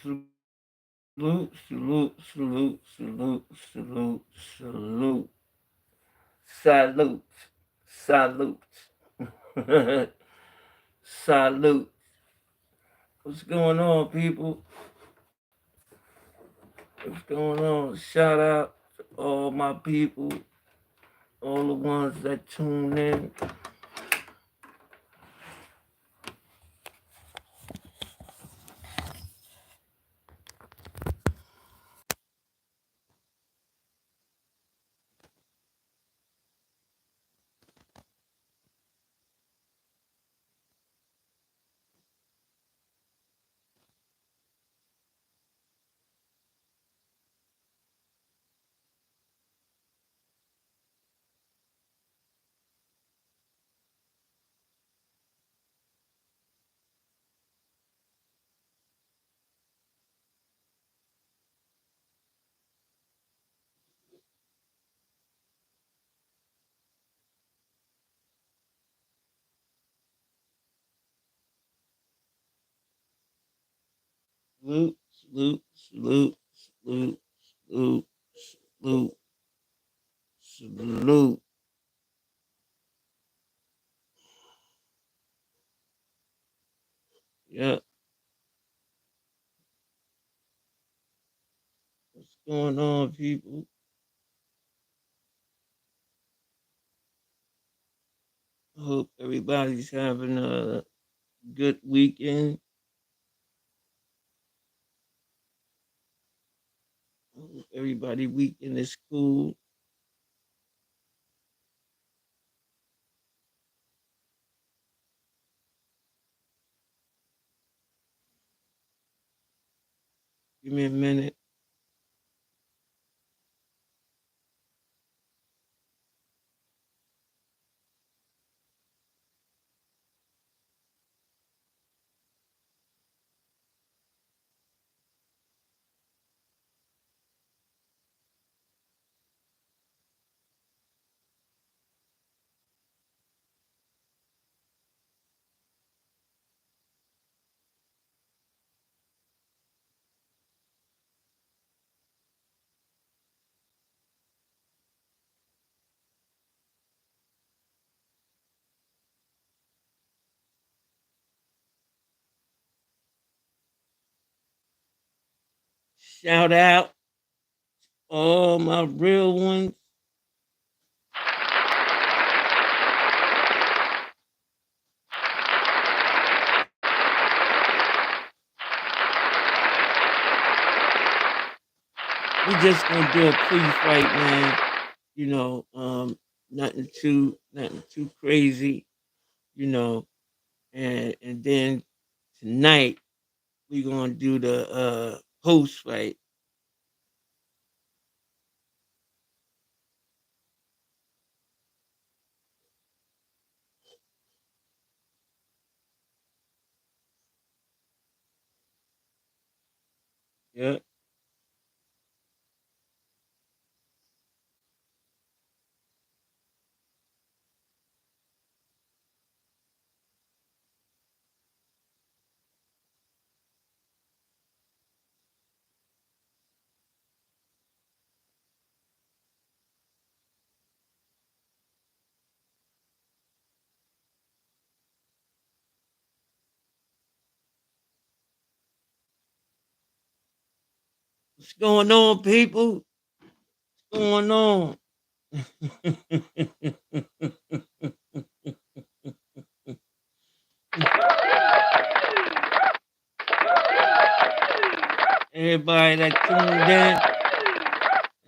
Salute, salute, salute, salute, salute, salute, salute, salute, salute. What's going on, people? What's going on? Shout out to all my people, all the ones that tune in. Salute, salute, salute, salute, salute, salute, salute. Yeah, what's going on, people? Hope everybody's having a good weekend. Hope everybody weekend is cool. Give me a minute. Shout out all my real ones. We just gonna do a pre-fight, man. You know, nothing too crazy. You know, and then tonight we gonna do the post fight. Yeah, what's going on, people? What's going on? Everybody that tuned in,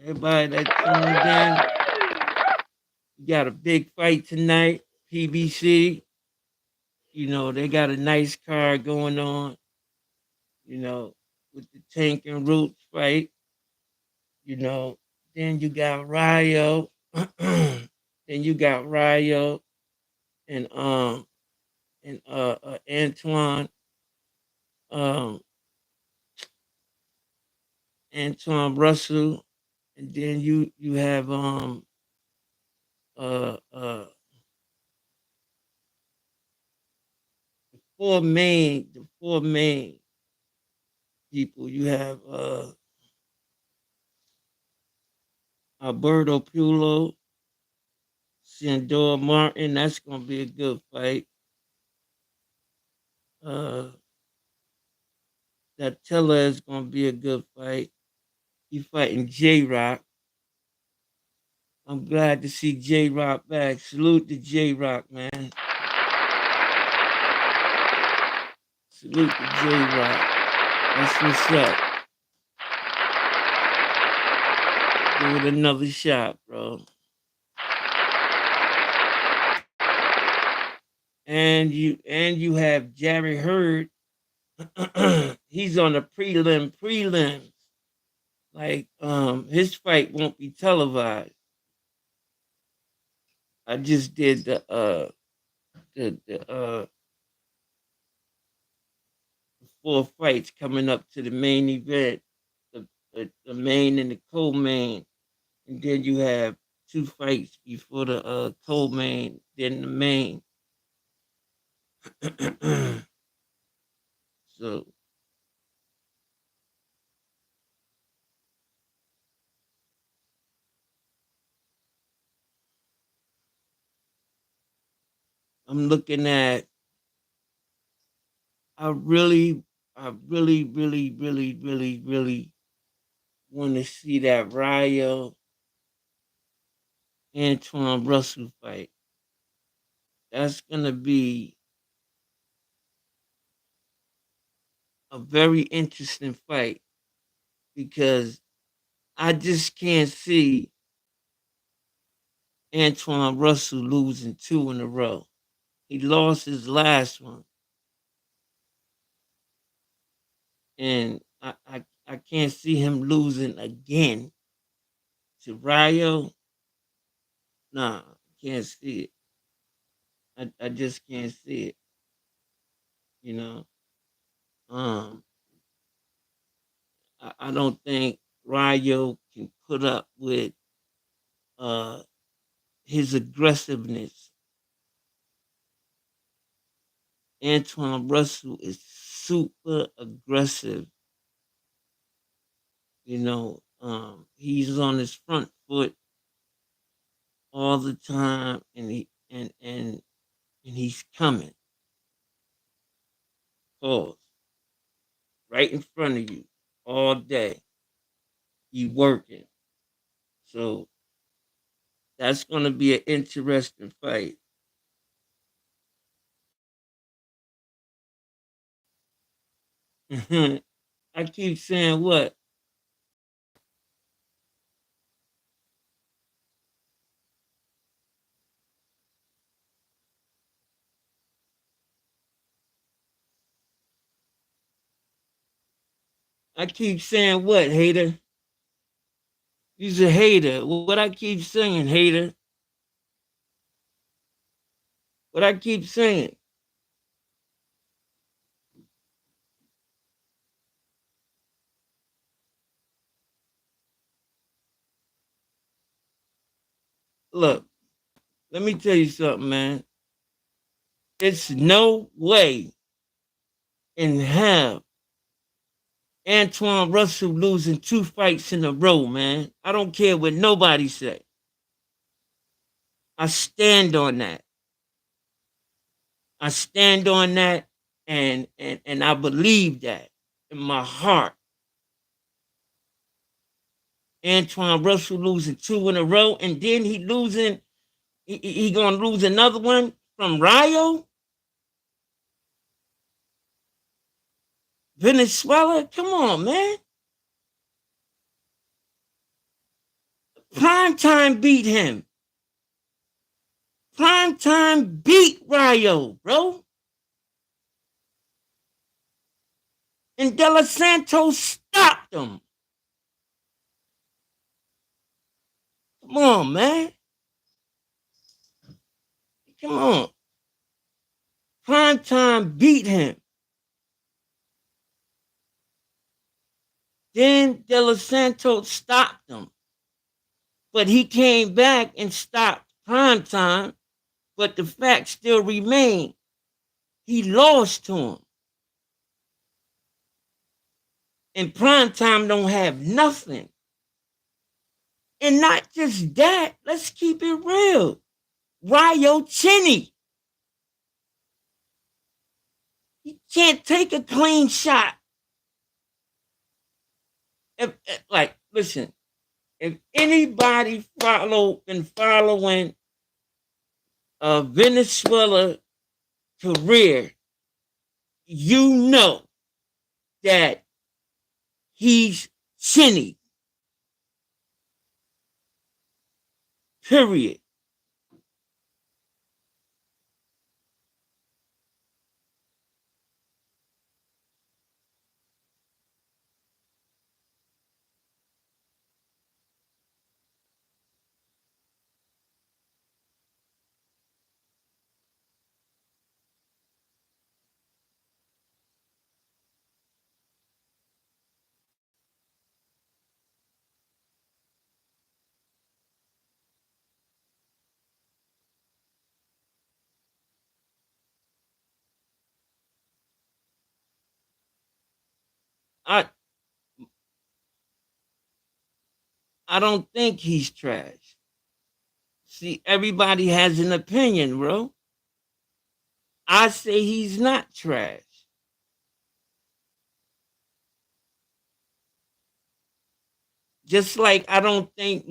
everybody that tuned in, we got a big fight tonight. PBC, you know, they got a nice card going on, you know, with the Tank and Roots fight, you know. Then you got Ryo, then you got Ryo and Antoine, um Antoine Russell, and then you have uh uh the four main people. You have Alberto Pulo, Sandor Martin. That's gonna be a good fight. Uh, that Tella is gonna be a good fight. He fighting J Rock. I'm glad to see J Rock back. Salute to J Rock, man. Salute to J Rock. That's what's up. Give it another shot, bro. And you have Jerry Hurd. He's on the prelims. Like his fight won't be televised. I just did the 4 fights coming up to the main event, the main and the co-main, and then you have 2 fights before the co-main, then the main. So I'm looking at. I really, really want to see that Rayo Antoine Russell fight. That's gonna be a very interesting fight because I just can't see Antoine Russell losing 2 in a row. He lost his last one, and I can't see him losing again to Rayo. Nah, can't see it. I just can't see it. You know, um, I don't think Rayo can put up with uh his aggressiveness. Antoine Russell is super aggressive. He's on his front foot all the time, and he's coming. Pause. Right in front of you all day. He working. So that's gonna be an interesting fight. I keep saying what? I keep saying what, hater? You's a hater. What I keep saying, hater? What I keep saying? Look, let me tell you something, man. It's no way in hell Antoine Russell losing 2 fights in a row, man. I don't care what nobody say. I stand on that. I stand on that, and I believe that in my heart. Antoine Russell losing 2 in a row, and then he gonna lose another one from Rayo, Venezuela. Come on, man. Prime time beat him. Prime time beat Rayo, bro. And De Los Santos stopped him. Come on, man. Come on. Prime time beat him. Then De Los Santos stopped him. But he came back and stopped Prime time. But the fact still remained. He lost to him. And prime time don't have nothing. And not just that, let's keep it real. Ryo Cheney. He can't take a clean shot. Like, listen, if anybody been following Venezuela career, you know that he's Cheney. Period. I I don't think he's trash. See, everybody has an opinion, bro. I say he's not trash. Just like I don't think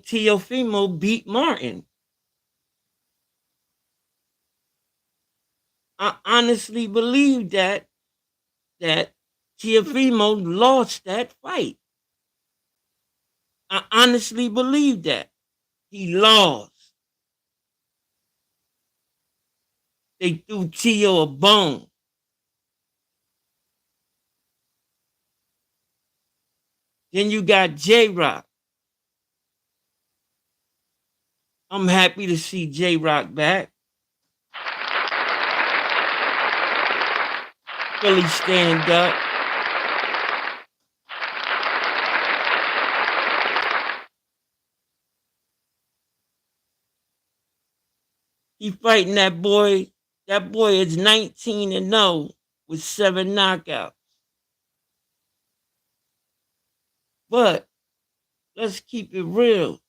Teofimo beat Martin. I honestly believe that Teofimo lost that fight. I honestly believe that. He lost. They threw Tio a bone. Then you got J Rock. I'm happy to see J Rock back. Philly stand up. He fighting that boy. That boy is 19-0 with 7 knockouts. But let's keep it real.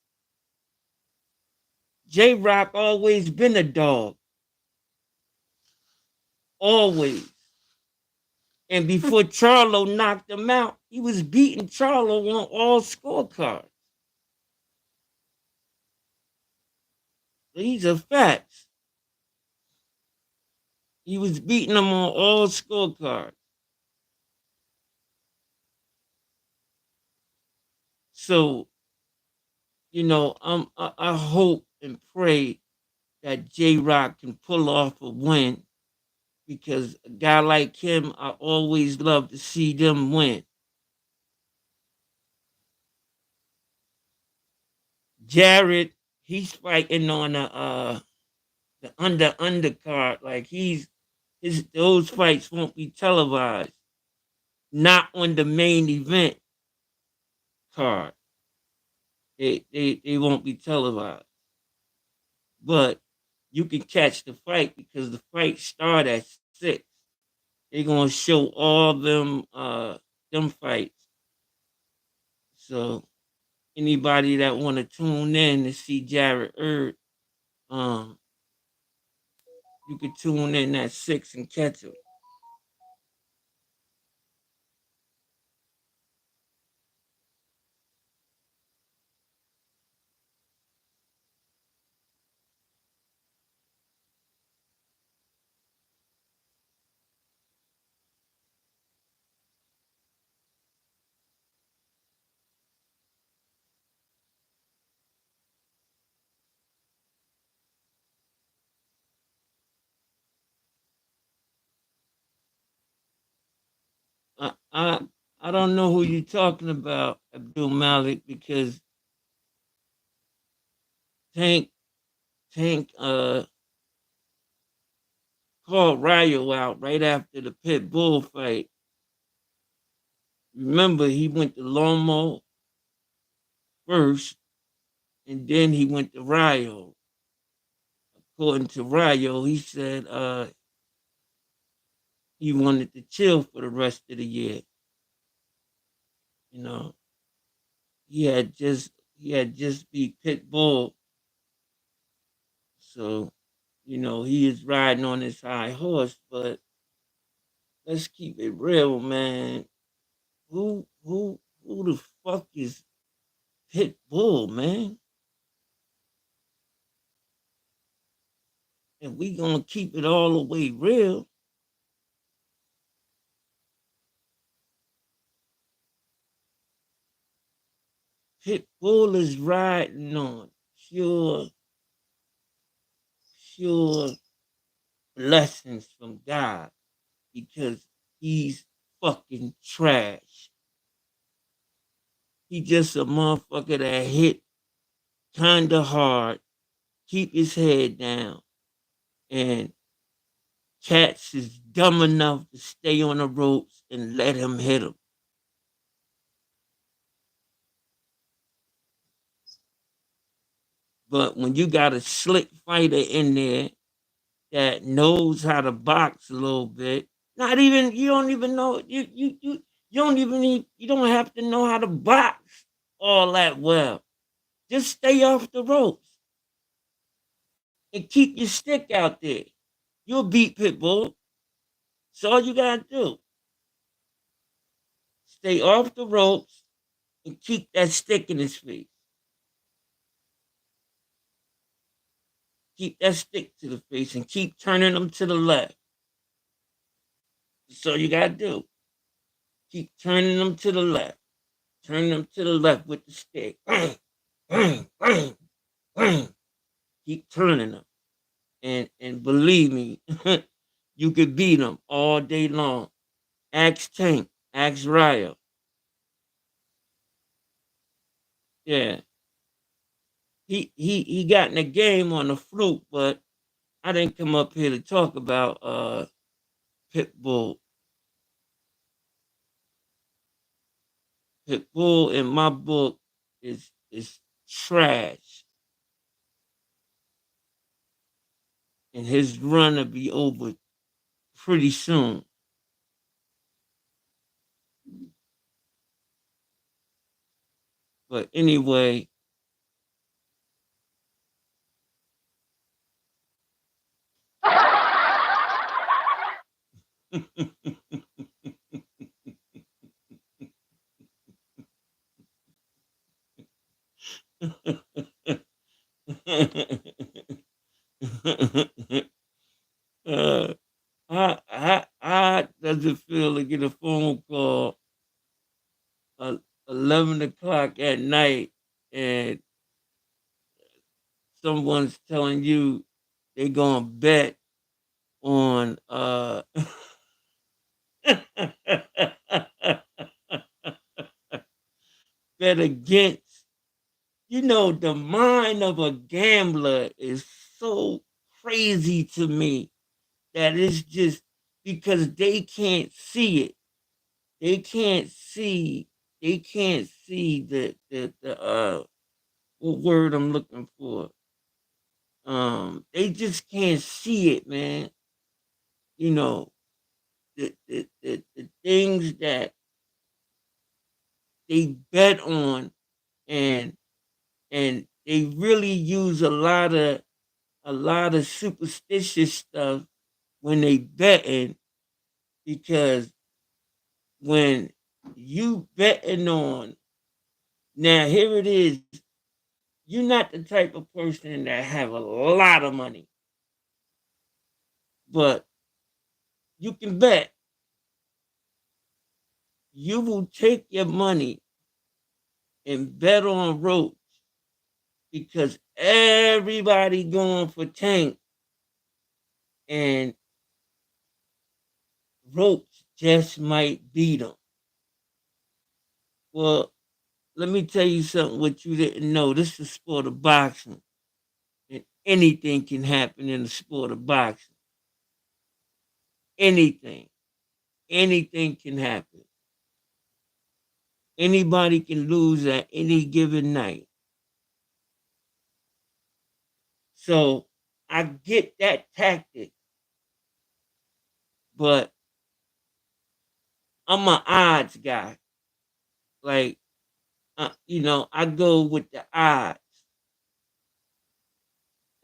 J Rock always been a dog. Always. And before Charlo knocked him out, he was beating Charlo on all scorecards. These are facts. He was beating him on all scorecards. So, I hope and pray that J Rock can pull off a win, because a guy like him, I always love to see them win. Jared, he's fighting on the undercard. Like those fights won't be televised. Not on the main event card. They won't be televised. But you can catch the fight because the fight start at 6. They're gonna show all them fights. So anybody that wanna tune in to see Jared Erd, um, you can tune in at 6 and catch him. I don't know who you're talking about, Abdul Malik, because Tank Tank called Ryo out right after the pit bull fight. Remember, he went to Lomo first, and then he went to Ryo. According to Ryo, he said he wanted to chill for the rest of the year. You know, he had just beat Pitbull, so he is riding on his high horse. But let's keep it real, man. Who the fuck is Pitbull, man? And we gonna keep it all the way real. Pitbull is riding on pure blessings from God because he's fucking trash. He just a motherfucker that hit kinda hard, keep his head down, and cats is dumb enough to stay on the ropes and let him hit them. But when you got a slick fighter in there that knows how to box a little bit, not even you don't even know you don't even need you don't have to know how to box all that well. Just stay off the ropes and keep your stick out there. You'll beat Pitbull. That's all you gotta do. Stay off the ropes and keep that stick in his face. Keep that stick to the face and keep turning them to the left. That's all you gotta do. Keep turning them to the left. Turn them to the left with the stick. Keep turning them. And believe me, you could beat them all day long. Ask Tank. Ask Ryo. Yeah. He got in the game on the fluke, but I didn't come up here to talk about Pitbull. Pitbull in my book is trash. And his run will be over pretty soon. But anyway, how does it feel to get a phone call at 11 o'clock at night and someone's telling you they're going to bet on bet against, the mind of a gambler is so crazy to me that it's just because they can't see it. They can't see the what word I'm looking for. They just can't see it, man. You know, the things that they bet on, and they really use a lot of superstitious stuff when they betting, because when you betting on, now here it is, you're not the type of person that have a lot of money, but you can bet. You will take your money and bet on Roach because everybody going for Tank, and Roach just might beat him. Well, let me tell you something what you didn't know. This is the sport of boxing, and anything can happen in the sport of boxing. Anything. Anything can happen. Anybody can lose at any given night. So I get that tactic, but I'm an odds guy. Like, I go with the odds,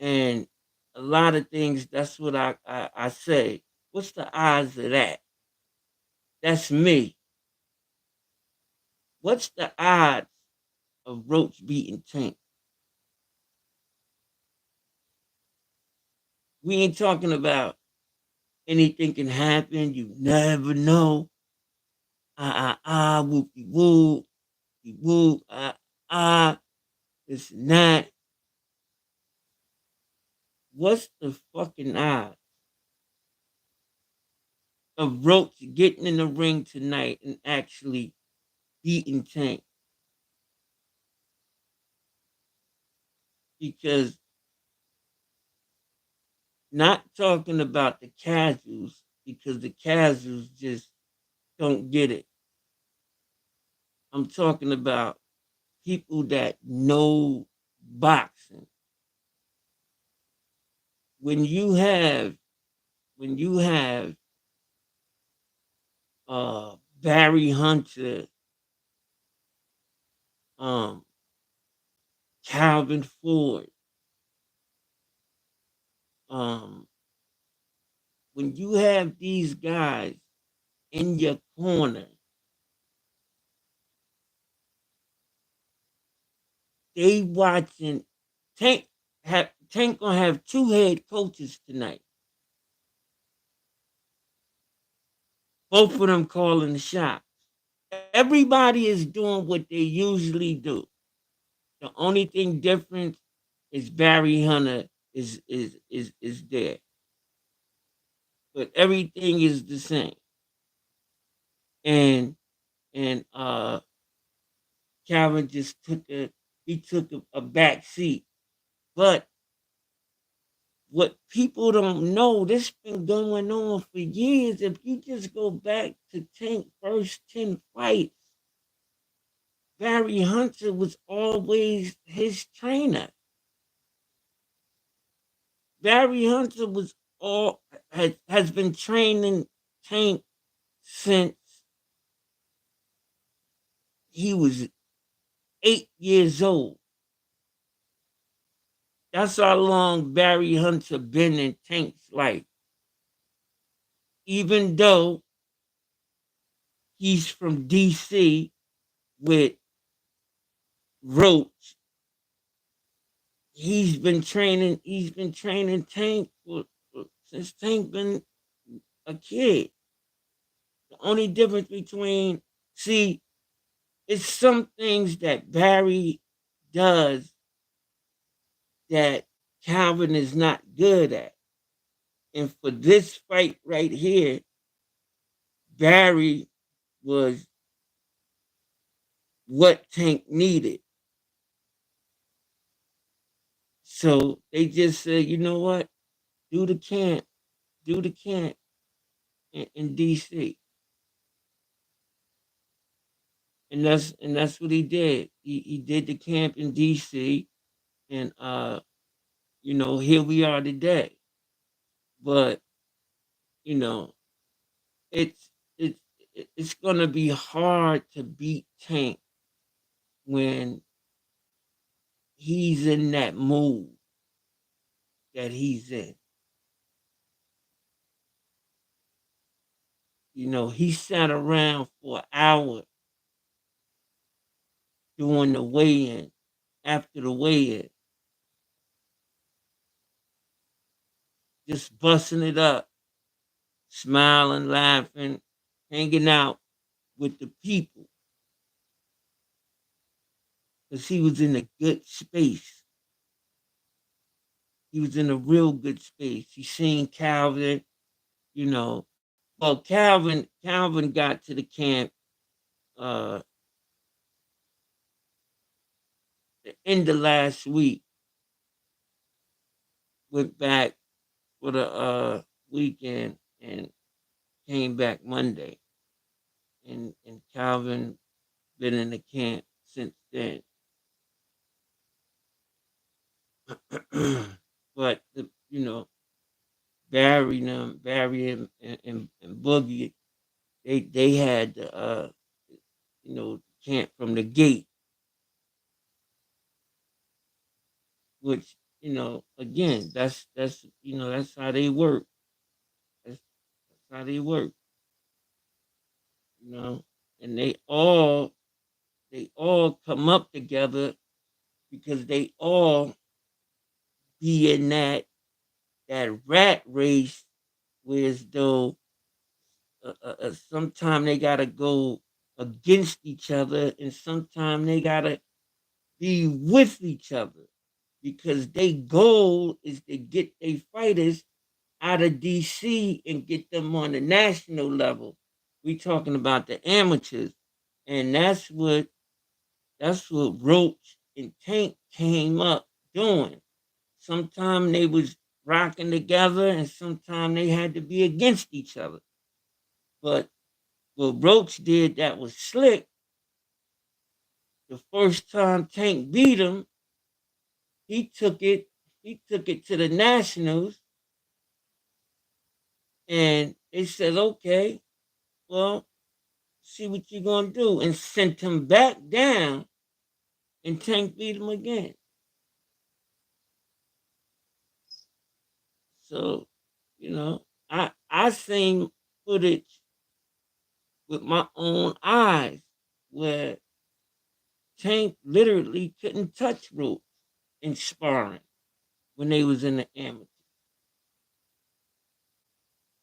and a lot of things. That's what I say. What's the odds of that? That's me. What's the odds of Roach beating Tank? We ain't talking about anything can happen. You never know. Whoopie whoop, whoop, this and that. What's the fucking odds of Roach getting in the ring tonight and actually beating Tank? Because not talking about the casuals, because the casuals just don't get it. I'm talking about people that know boxing. When you have Barry Hunter, um, Calvin Ford, um, when you have these guys in your corner, they watching Tank gonna have two head coaches tonight. Both of them calling the shots. Everybody is doing what they usually do. The only thing different is Barry Hunter is there. But everything is the same. And Calvin just took a back seat. But what people don't know, this been going on for years. If you just go back to Tank first 10 fights, Barry Hunter was always his trainer. Barry Hunter has been training Tank since he was 8 years old. That's how long Barry Hunter been in Tank's life. Even though he's from DC with Roach, he's been training Tank since Tank been a kid. The only difference between see, it's some things that Barry does that Calvin is not good at. And for this fight right here, Barry was what Tank needed. So they just said, you know what? Do the camp. Do the camp in DC. And that's what he did. He did the camp in DC, and here we are today. But you know, it's it's it's gonna be hard to beat Tank when he's in that mood that he's in. He sat around for an hour doing the weigh-in, after the weigh-in, just busting it up, smiling, laughing, hanging out with the people because he was in a good space. He was in a real good space. He seen Calvin, you know. Well, Calvin got to the camp uh the end of last week, went back for the weekend and came back Monday. And Calvin been in the camp since then. But Barry and Boogie, they had chant from the gate, which again, that's how they work. That's how they work. You know, and they all come up together because they all be in that rat race, whereas though sometimes they gotta go against each other, and sometimes they gotta be with each other because their goal is to get their fighters out of DC and get them on the national level. We talking about the amateurs, and that's what Roach and Tank came up doing. Sometimes they was rocking together, and sometimes they had to be against each other. But what Roach did that was slick. The first time Tank beat him, he took it. He took it to the Nationals, and they said, "Okay, well, see what you're gonna do," and sent him back down. And Tank beat him again. So, I seen footage with my own eyes where Tank literally couldn't touch Roach in sparring when they was in the amateur.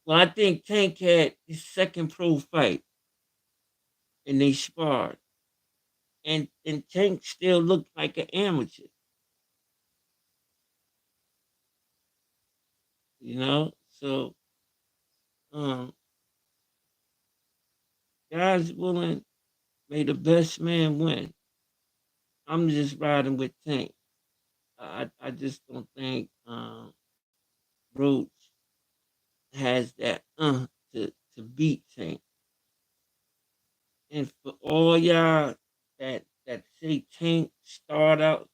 Well, I think Tank had his second pro fight, and they sparred, and Tank still looked like an amateur. So um, guys willing, may the best man win. I'm just riding with Tank. I just don't think Roach has that to beat Tank. And for all y'all that say Tank start out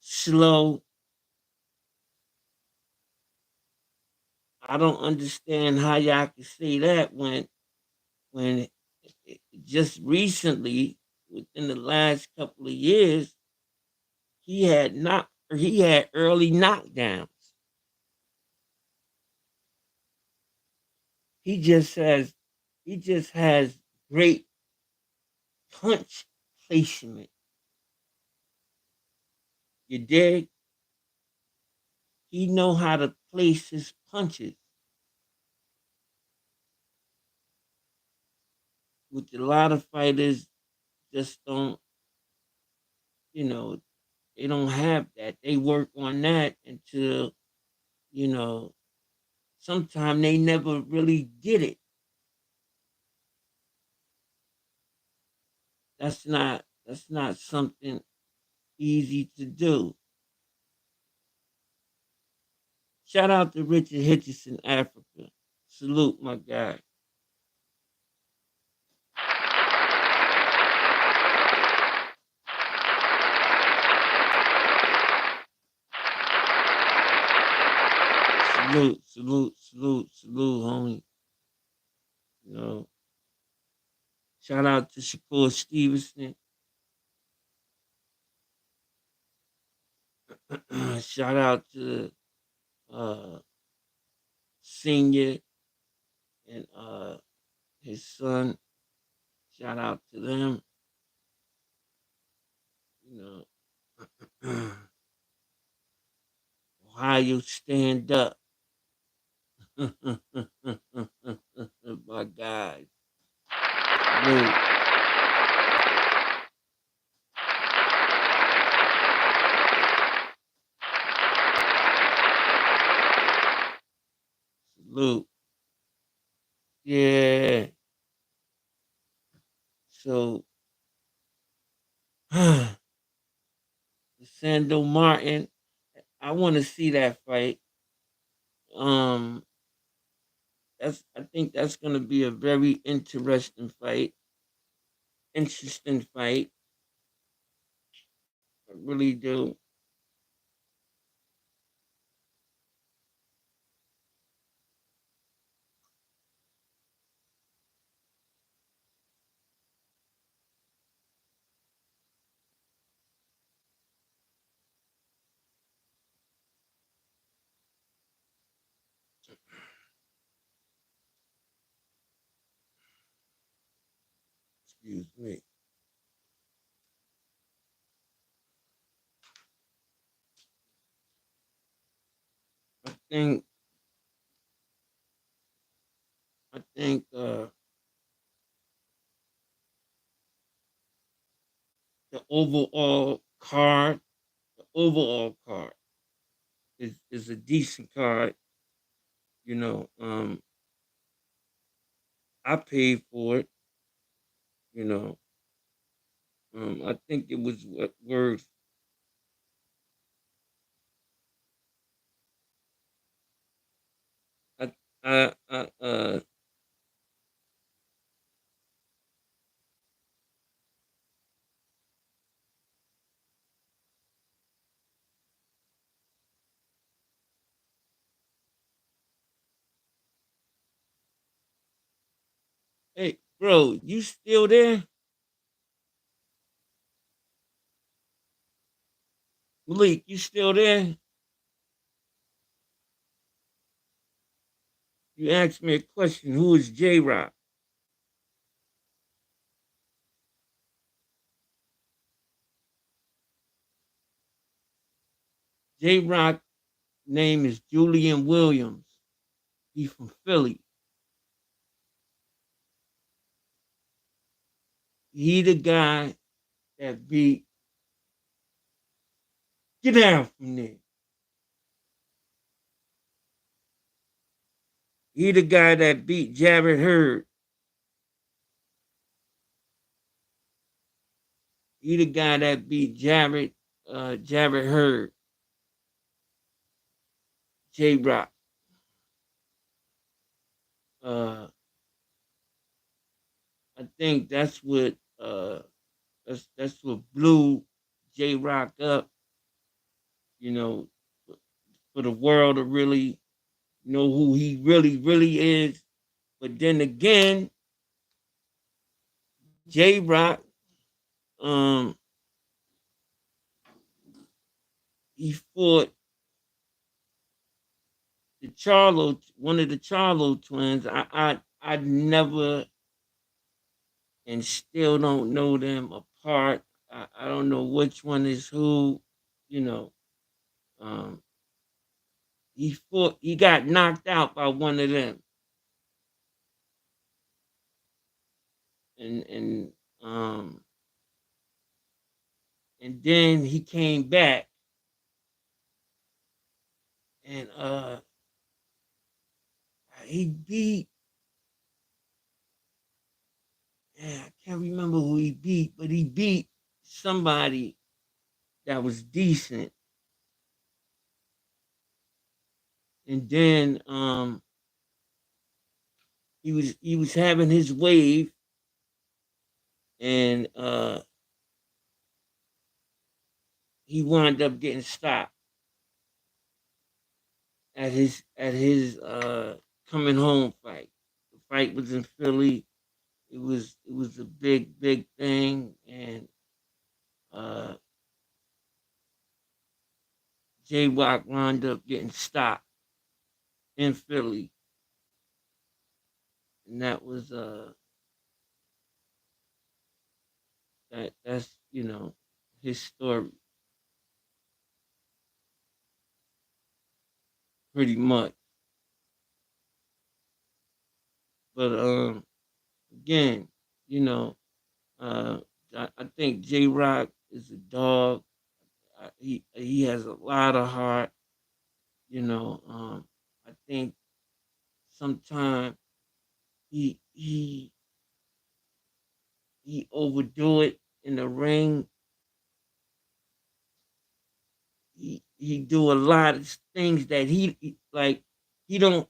slow, I don't understand how y'all can say that when just recently, within the last couple of years, he had early knockdowns. He just has great punch placement. You dig? He know how to place his punches, which a lot of fighters just don't. You know, they don't have that. They work on that until you know. Sometimes they never really get it. That's not something easy to do. Shout out to Richard Hitchison, Africa. Salute, my guy. Salute, salute, salute, salute, homie. You know, shout out to Shakur Stevenson. Shout out to uh, Senior and his son. Shout out to them. You know, Ohio, stand up. My guys. Salute. Salute. Yeah. So, Sando Martin, I want to see that fight. Um, I think that's going to be a very interesting fight. I really do. Excuse me. I think I think the overall card is a decent card. You know, I paid for it. You know, I think it was worth. I, I, hey, bro, you still there? Malik, you still there? You asked me a question. Who is J Rock? J Rock name is Julian Williams. He's from Philly. He the guy that beat. Get down from there. He the guy that beat Jared Hurd. He the guy that beat Jared Hurd. J Rock. Uh, I think that's what blew J Rock up. You know, for the world to really know who he really is. But then again, J Rock, um, he fought the Charlo, one of the Charlo twins. I never and still don't know them apart. I don't know which one is who. You know, um, he got knocked out by one of them, and um, and then he came back and he beat. Yeah, I can't remember who he beat, but he beat somebody that was decent. And then he was having his wave, and he wound up getting stopped at his coming home fight. The fight was in Philly. It was a big thing, and uh, J Rock wound up getting stopped in Philly, and that's his story pretty much. But again, you know, uh, I think J Rock is a dog. He has a lot of heart. I think sometimes he he he overdo it in the ring. He do a lot of things that like. He don't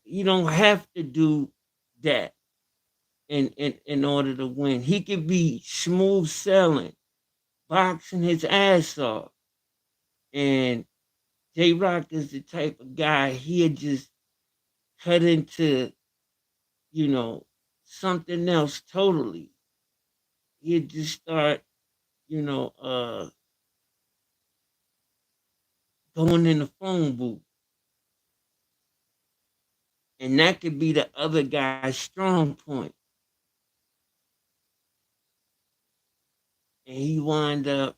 have to do that in order to win. He could be smooth selling, boxing his ass off, and J Rock is the type of guy he'll just cut into you know something else totally. He'll just start you know uh going in the phone booth, and that could be the other guy's strong point. and he wind up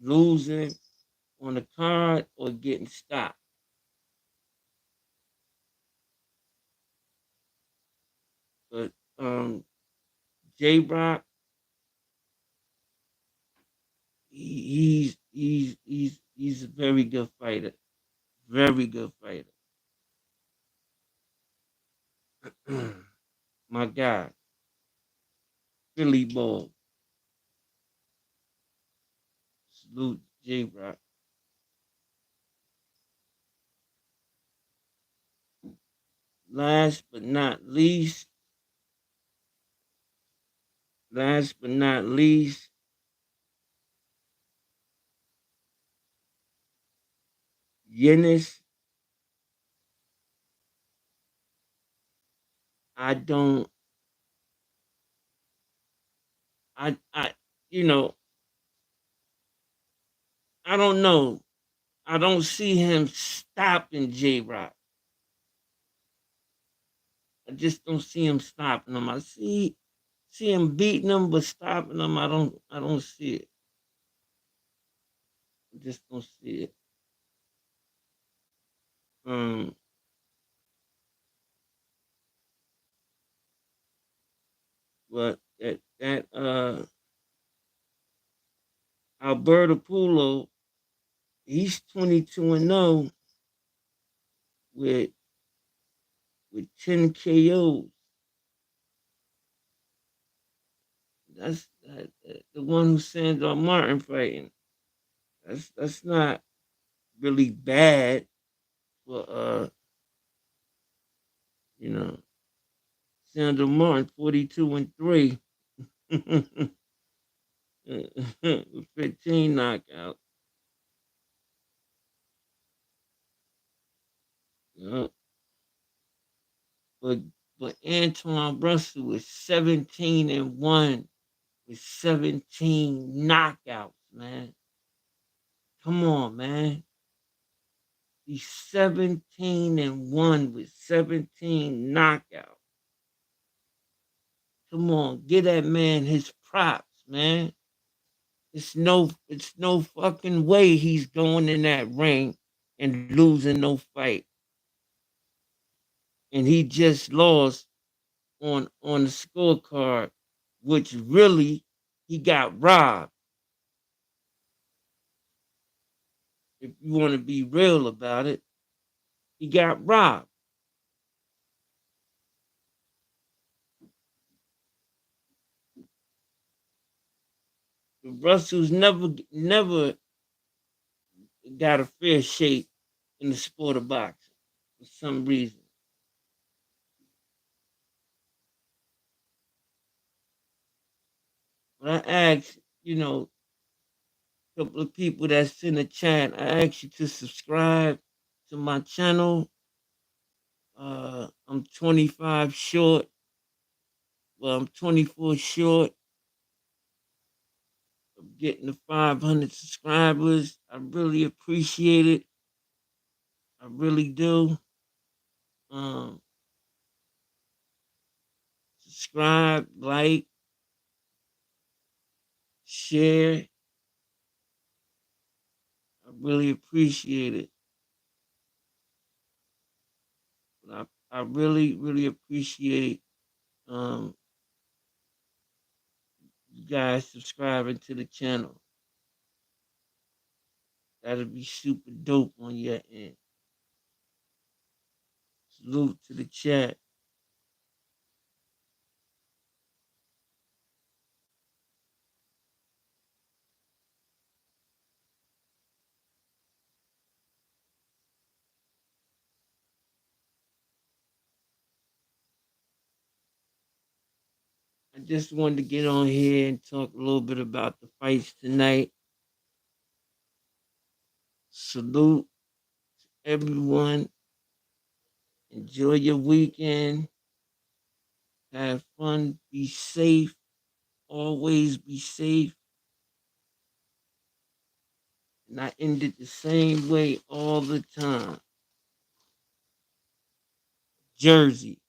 losing on the card or getting stopped. But J Rock, he's a very good fighter. Very good fighter. My guy, Philly Ball. Salute J Rock. Last but not least, last but not least, Yenis. I don't I you know, I don't know. I don't see him stopping J Rock. I just don't see him stopping him. I see him beating him, but stopping him, I don't see it. I just don't see it. Um, but that Alberto Pulo, he's 22-0 with with 10 KOs. That's the one who Sandor Martin fighting. That's not really bad for you know Sandor Martin 42-3 with 15 knockouts. Yeah. But but Antoine Russell is 17-1 with 17 knockouts, man. Come on, man. He's 17-1 with 17 knockouts. Come on, get that man his props, man. It's no fucking way he's going in that ring and losing no fight. And he just lost on the scorecard, which really he got robbed. If you want to be real about it, he got robbed. Russell's never got a fair shake in the sport of boxing for some reason. But I asked, a couple of people that's in the chat, I asked you to subscribe to my channel. I'm 25 short. Well, I'm 24 short of getting to 500 subscribers. I really appreciate it. I really do. Um, Subscribe, like, share. I really appreciate it. But I really, really appreciate um, you guys subscribing to the channel. That'll be super dope on your end. Salute to the chat. I just wanted to get on here and talk a little bit about the fights tonight. Salute everyone. Enjoy your weekend. Have fun. Be safe. Always be safe. And I end it the same way all the time. Jersey.